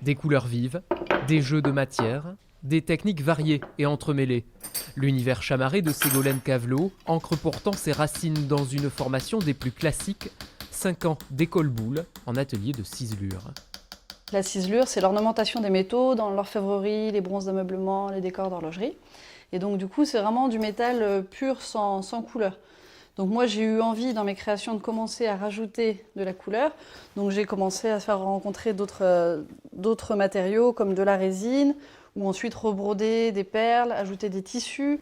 Des couleurs vives, des jeux de matière, des techniques variées et entremêlées. L'univers chamarré de Ségolène Cavelot ancre pourtant ses racines dans une formation des plus classiques, 5 ans d'école boule en atelier de ciselure. La ciselure, c'est l'ornementation des métaux dans l'orfèvrerie, les bronzes d'ameublement, les décors d'horlogerie. Et donc du coup, c'est vraiment du métal pur, sans couleur. Donc moi, j'ai eu envie dans mes créations de commencer à rajouter de la couleur. Donc j'ai commencé à faire rencontrer d'autres matériaux comme de la résine, ou ensuite rebroder des perles, ajouter des tissus.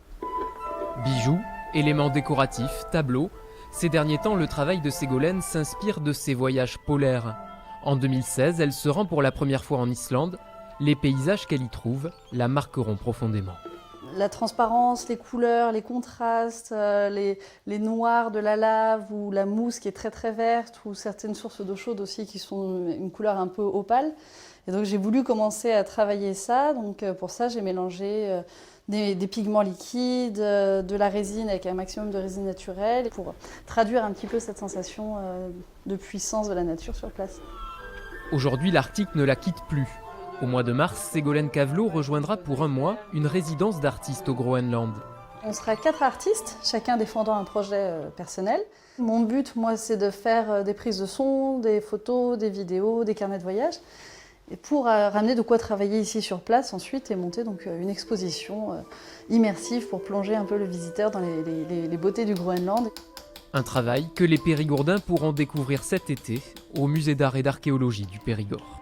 Bijoux, éléments décoratifs, tableaux. Ces derniers temps, le travail de Ségolène s'inspire de ses voyages polaires. En 2016, elle se rend pour la première fois en Islande. Les paysages qu'elle y trouve la marqueront profondément. La transparence, les couleurs, les contrastes, les noirs de la lave ou la mousse qui est très très verte ou certaines sources d'eau chaude aussi qui sont une couleur un peu opale. Et donc j'ai voulu commencer à travailler ça. Donc pour ça j'ai mélangé des pigments liquides, de la résine avec un maximum de résine naturelle pour traduire un petit peu cette sensation de puissance de la nature sur place. Aujourd'hui, l'Arctique ne la quitte plus. Au mois de mars, Ségolène Cavelot rejoindra pour un mois une résidence d'artistes au Groenland. On sera 4 artistes, chacun défendant un projet personnel. Mon but, moi, c'est de faire des prises de son, des photos, des vidéos, des carnets de voyage, et pour ramener de quoi travailler ici sur place ensuite et monter donc une exposition immersive pour plonger un peu le visiteur dans les beautés du Groenland. Un travail que les Périgourdins pourront découvrir cet été au Musée d'art et d'archéologie du Périgord.